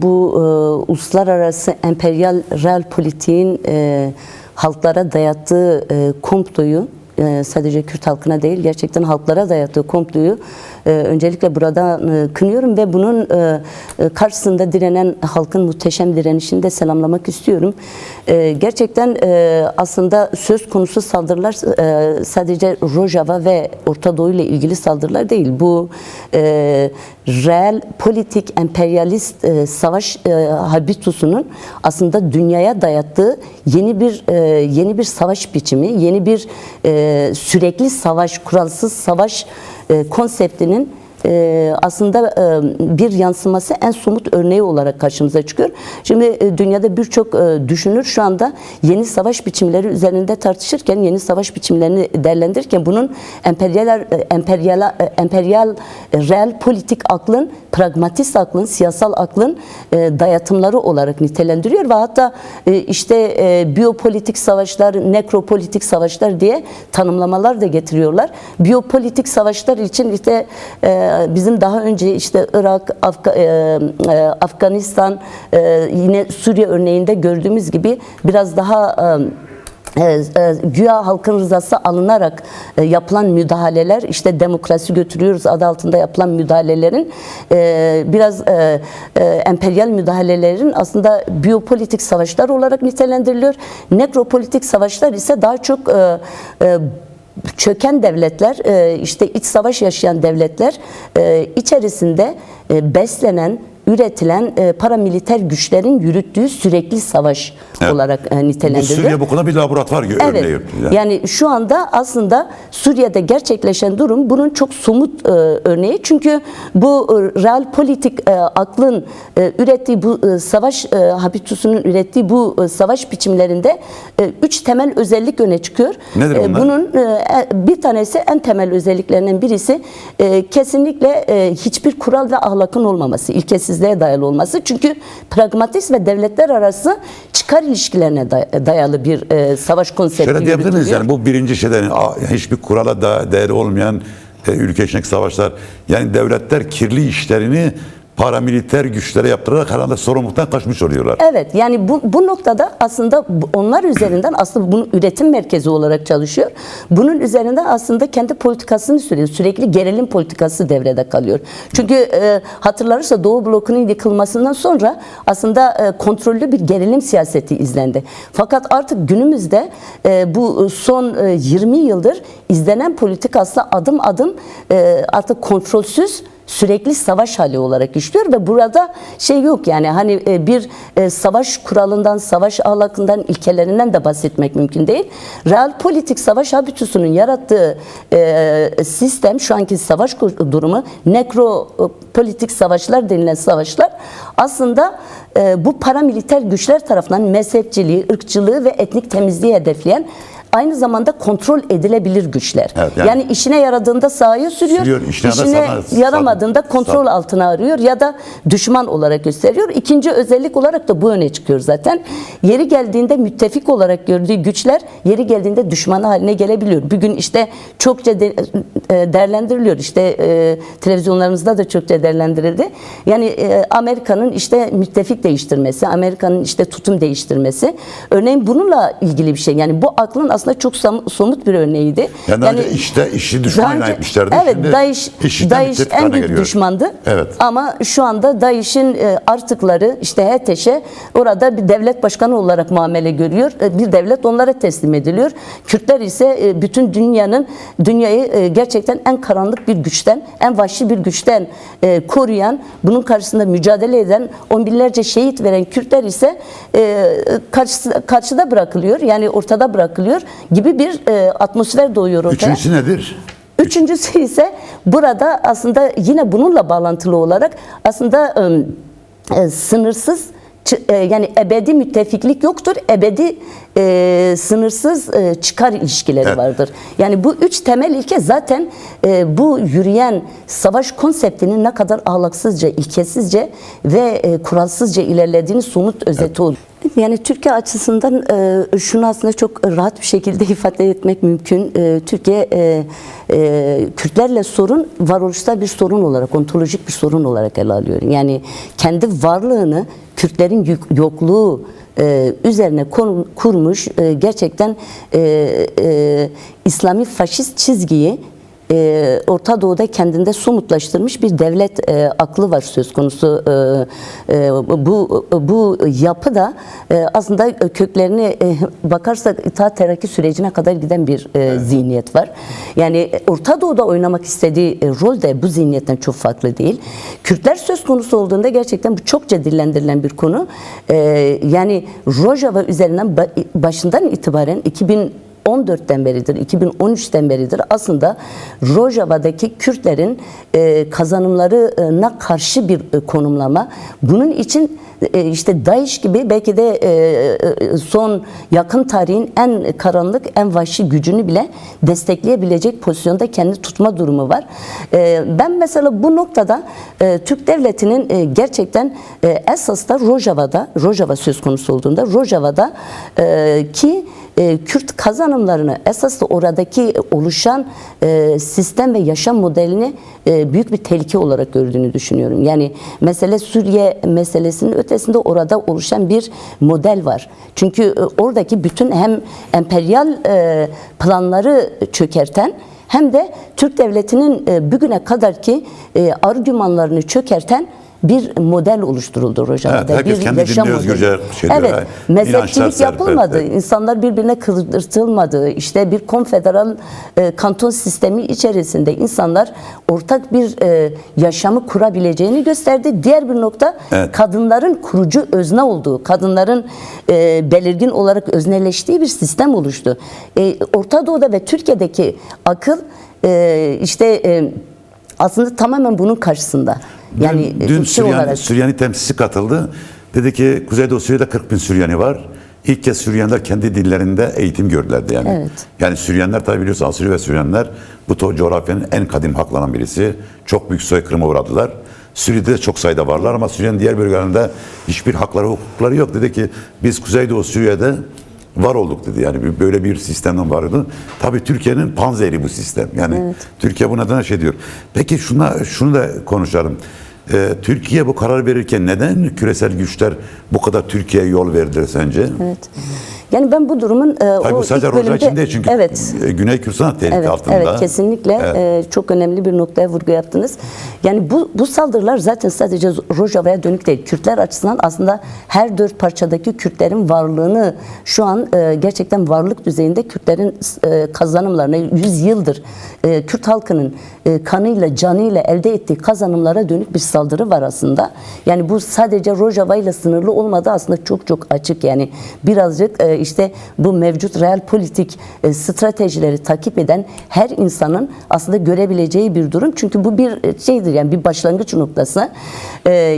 bu uluslararası emperyal real politiğin halklara dayattığı komployu, sadece Kürt halkına değil, gerçekten halklara dayattığı komployu öncelikle burada kınıyorum ve bunun karşısında direnen halkın muhteşem direnişini de selamlamak istiyorum. Gerçekten aslında söz konusu saldırılar sadece Rojava ve Orta Doğu ile ilgili saldırılar değil. Bu reel politik emperyalist savaş habitusunun aslında dünyaya dayattığı yeni bir savaş biçimi, yeni bir sürekli savaş, kuralsız savaş konseptinin aslında bir yansıması, en somut örneği olarak karşımıza çıkıyor. Şimdi dünyada birçok düşünür şu anda yeni savaş biçimleri üzerinde tartışırken, yeni savaş biçimlerini değerlendirirken bunun emperyal real politik aklın, pragmatist aklın, siyasal aklın dayatımları olarak nitelendiriyor ve hatta işte biyopolitik savaşlar, nekropolitik savaşlar diye tanımlamalar da getiriyorlar. Biyopolitik savaşlar için işte bizim daha önce işte Irak, Afganistan, yine Suriye örneğinde gördüğümüz gibi biraz daha güya halkın rızası alınarak yapılan müdahaleler, işte demokrasi götürüyoruz adı altında yapılan müdahalelerin biraz emperyal müdahalelerin aslında biyopolitik savaşlar olarak nitelendiriliyor. Nekropolitik savaşlar ise daha çok çöken devletler, işte iç savaş yaşayan devletler içerisinde beslenen, üretilen paramiliter güçlerin yürüttüğü sürekli savaş olarak nitelendiriliyor. Bu Suriye bu konuda bir laboratuvar örneği. Yani şu anda aslında Suriye'de gerçekleşen durum bunun çok somut örneği. Çünkü bu real politik aklın ürettiği bu savaş habitusunun ürettiği bu savaş biçimlerinde 3 temel özellik öne çıkıyor. Nedir onlar? Bunun bir tanesi, en temel özelliklerinden birisi kesinlikle hiçbir kural ve ahlakın olmaması, ilkesizliğe dayalı olması. Çünkü pragmatist ve devletler arası çıkar ilişkilerine dayalı bir savaş konsepti. Şöyle diyebilir miyiz yani bu birinci şeyden hiçbir kurala da değeri olmayan ülke içindeki savaşlar, yani devletler kirli işlerini paramiliter güçlere yaptırarak herhalde sorumluluktan kaçmış oluyorlar. Evet, yani bu noktada aslında onlar üzerinden aslında bunun üretim merkezi olarak çalışıyor. Bunun üzerinden aslında kendi politikasını sürüyor. Sürekli gerilim politikası devrede kalıyor. Çünkü hatırlarsa Doğu blokunun yıkılmasından sonra aslında kontrollü bir gerilim siyaseti izlendi. Fakat artık günümüzde bu son 20 yıldır izlenen politika aslında adım adım artık kontrolsüz, sürekli savaş hali olarak işliyor ve burada şey yok, yani hani bir savaş kuralından, savaş ahlakından, ilkelerinden de bahsetmek mümkün değil. Real politik savaş habitusunun yarattığı sistem, şu anki savaş durumu, nekropolitik savaşlar denilen savaşlar aslında bu paramiliter güçler tarafından mezhepçiliği, ırkçılığı ve etnik temizliği hedefleyen, aynı zamanda kontrol edilebilir güçler. Evet, yani işine yaradığında sahaya sürüyor, işine yaramadığında kontrol altına arıyor ya da düşman olarak gösteriyor. İkinci özellik olarak da bu öne çıkıyor zaten. Yeri geldiğinde müttefik olarak gördüğü güçler yeri geldiğinde düşmanı haline gelebiliyor. Bugün işte çokça değerlendiriliyor. İşte televizyonlarımızda da çokça değerlendirildi. Yani Amerika'nın işte müttefik değiştirmesi, Amerika'nın işte tutum değiştirmesi. Örneğin bununla ilgili bir şey. Yani bu aklın aslında çok somut bir örneğiydi. Yani işi düşman ilan etmişlerdi. Evet, DAEŞ en büyük düşmandı. Evet. Ama şu anda DAEŞ'in artıkları, işte HTŞ'e orada bir devlet başkanı olarak muamele görüyor. Bir devlet onlara teslim ediliyor. Kürtler ise bütün dünyayı gerçekten en karanlık bir güçten, en vahşi bir güçten koruyan, bunun karşısında mücadele eden, on binlerce şehit veren Kürtler ise karşıda bırakılıyor. Yani ortada bırakılıyor gibi bir atmosfer doğuyor ortaya. Üçüncüsü nedir? Üçüncüsü ise burada aslında yine bununla bağlantılı olarak aslında sınırsız, yani ebedi müttefiklik yoktur, ebedi sınırsız çıkar ilişkileri vardır. Yani bu üç temel ilke zaten bu yürüyen savaş konseptinin ne kadar ahlaksızca, ilkesizce ve kuralsızca ilerlediğini somut özeti olur. Yani Türkiye açısından şunu aslında çok rahat bir şekilde ifade etmek mümkün. Türkiye Kürtlerle sorun varoluşsal bir sorun olarak, ontolojik bir sorun olarak ele alıyor. Yani kendi varlığını Kürtlerin yokluğu üzerine kurmuş gerçekten İslami faşist çizgiyi Orta Doğu'da kendinde somutlaştırmış bir devlet aklı var söz konusu. Bu yapı da aslında köklerini bakarsak İttihat Terakki sürecine kadar giden bir zihniyet var. Yani Orta Doğu'da oynamak istediği rol de bu zihniyetten çok farklı değil. Kürtler söz konusu olduğunda gerçekten bu çokça dillendirilen bir konu. Yani Rojava üzerinden başından itibaren 2014'ten beridir, 2013'ten beridir aslında Rojava'daki Kürtlerin kazanımlarına karşı bir konumlama. Bunun için işte DAEŞ gibi belki de son yakın tarihin en karanlık, en vahşi gücünü bile destekleyebilecek pozisyonda kendi tutma durumu var. Ben mesela bu noktada Türk Devleti'nin gerçekten esas da Rojava söz konusu olduğunda Rojava'da ki Kürt kazanımlarını esas da oradaki oluşan sistem ve yaşam modelini büyük bir tehlike olarak gördüğünü düşünüyorum. Yani mesele Suriye meselesinin ötesinde orada oluşan bir model var. Çünkü oradaki bütün hem emperyal planları çökerten hem de Türk Devleti'nin bugüne kadarki argümanlarını çökerten bir model oluşturuldu Rojava'da. Evet, herkes bir kendi yaşam dinine özgürce Evet, mezhepçilik yapılmadı. Evet. İnsanlar birbirine kırdırtılmadı. İşte bir konfederal kanton sistemi içerisinde insanlar ortak bir yaşamı kurabileceğini gösterdi. Diğer bir nokta kadınların kurucu özne olduğu, kadınların belirgin olarak özneleştiği bir sistem oluştu. Orta Doğu'da ve Türkiye'deki akıl aslında tamamen bunun karşısında. Yani dün olarak. Süryani temsilcisi katıldı. Dedi ki Kuzeydoğu Suriye'de 40 bin Süryani var. İlk kez Süryaniler kendi dillerinde eğitim gördülerdi yani. Evet. Yani Süryaniler tabi biliyorsun Asuri ve Süryaniler bu coğrafyanın en kadim halklarından birisi. Çok büyük soykırıma uğradılar. Suriye'de de çok sayıda varlar ama Suriye'nin diğer bölgelerinde hiçbir hakları, hukukları yok. Dedi ki biz Kuzeydoğu Suriye'de var olduk dedi. Yani böyle bir sistemden vardı. Tabii Türkiye'nin panzehri bu sistem. Yani Türkiye bu nedenle şey diyor. Peki şunu da konuşalım. Türkiye bu karar verirken neden küresel güçler bu kadar Türkiye'ye yol verdiler sence? Evet. Yani ben bu durumun Tabii bu sadece Rojava için değil çünkü Güney Kürdistan tehlike altında. Evet, kesinlikle çok önemli bir noktaya vurgu yaptınız. Yani bu saldırılar zaten sadece Rojava'ya dönük değil. Kürtler açısından aslında her dört parçadaki Kürtlerin varlığını şu an gerçekten varlık düzeyinde Kürtlerin kazanımlarına 100 yıldır Kürt halkının kanıyla, canıyla elde ettiği kazanımlara dönük bir saldırı var aslında. Yani bu sadece Rojava ile sınırlı olmadı aslında çok açık. Yani birazcık işte bu mevcut real politik stratejileri takip eden her insanın aslında görebileceği bir durum. Çünkü bu bir şeydir yani bir başlangıç noktası.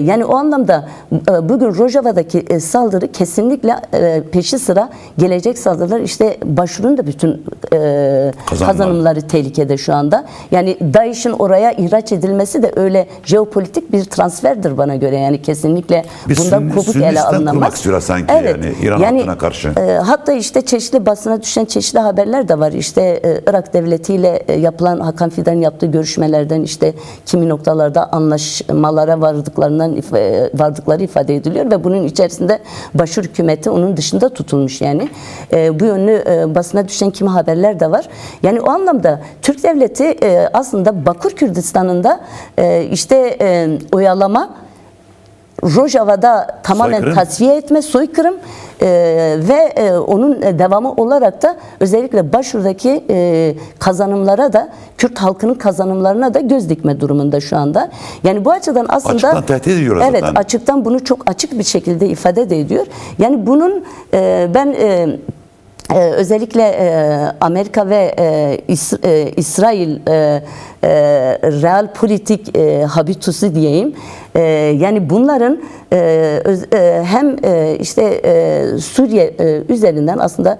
Yani o anlamda bugün Rojava'daki saldırı kesinlikle peşi sıra gelecek saldırılar işte Başur'un da bütün kazanımları tehlikede şu anda. Yani DAEŞ'in oraya ihraç edilmesi de öyle jeopolitik bir transferdir bana göre. Yani kesinlikle bundan kopuk ele alınamaz. kurmak istiyorlar sanki yani İran hattına karşı. Hatta işte çeşitli basına düşen çeşitli haberler de var. İşte Irak devletiyle yapılan Hakan Fidan'ın yaptığı görüşmelerden işte kimi noktalarda anlaşmalara vardıkları ifade ediliyor ve bunun içerisinde Başur hükümeti onun dışında tutulmuş yani. Bu yönlü basına düşen kimi haberler de var. Yani o anlamda Türk devleti aslında Bakur Kürdistan'ında oyalama, Rojava'da tamamen tasfiye etme, soykırım ve onun devamı olarak da özellikle Başur'daki kazanımlara da Kürt halkının kazanımlarına da göz dikme durumunda şu anda. Yani bu açıdan aslında açıktan tehdit ediyor zaten. Evet, açıktan bunu çok açık bir şekilde ifade de ediyor. Yani bunun ben özellikle Amerika ve İsrail real politik habitusu diyeyim. Yani bunların hem Suriye üzerinden aslında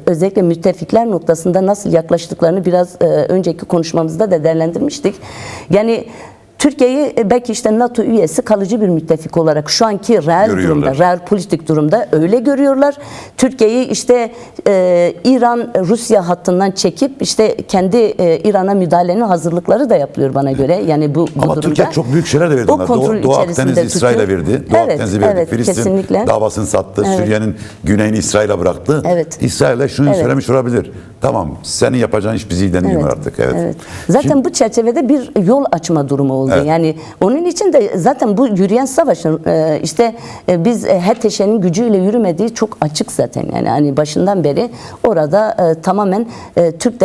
özellikle müttefikler noktasında nasıl yaklaştıklarını biraz önceki konuşmamızda da değerlendirmiştik. Yani Türkiye'yi belki işte NATO üyesi kalıcı bir müttefik olarak şu anki reel Görüyorlar. durumda, reel politik durumda öyle görüyorlar. Türkiye'yi işte İran-Rusya hattından çekip işte kendi İran'a müdahalenin hazırlıkları da yapılıyor bana göre. Yani bu Ama durumda. Türkiye çok büyük şeyler de verdi. O onlar. kontrol Doğu içerisinde Akdeniz'i İsrail'e tutuyor. verdi. Doğu Evet, Akdeniz'i verdi. evet, Filistin kesinlikle. davasını sattı. Suriye'nin güneyini İsrail'e bıraktı. Evet. İsrail'e şunu Evet. söylemiş olabilir. Tamam, senin yapacağın iş bizi ilgilendirmiyor artık. Evet. Evet. Zaten Şimdi- bu çerçevede bir yol açma durumu oldu. Evet. Yani onun için de zaten bu yürüyen savaşın biz HTŞ'nin gücüyle yürümediği çok açık zaten. Yani hani başından beri orada tamamen Türk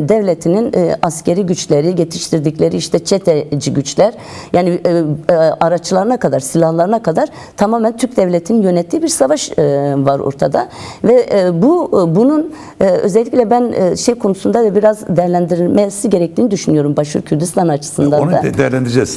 devletinin askeri güçleri, yetiştirdikleri işte çeteci güçler, yani araçlarına kadar, silahlarına kadar tamamen Türk devletinin yönettiği bir savaş var ortada ve bunun özellikle ben şey konusunda da biraz değerlendirilmesi gerektiğini düşünüyorum Başur Kürdistan açısından Onu da. değerlendireceğiz.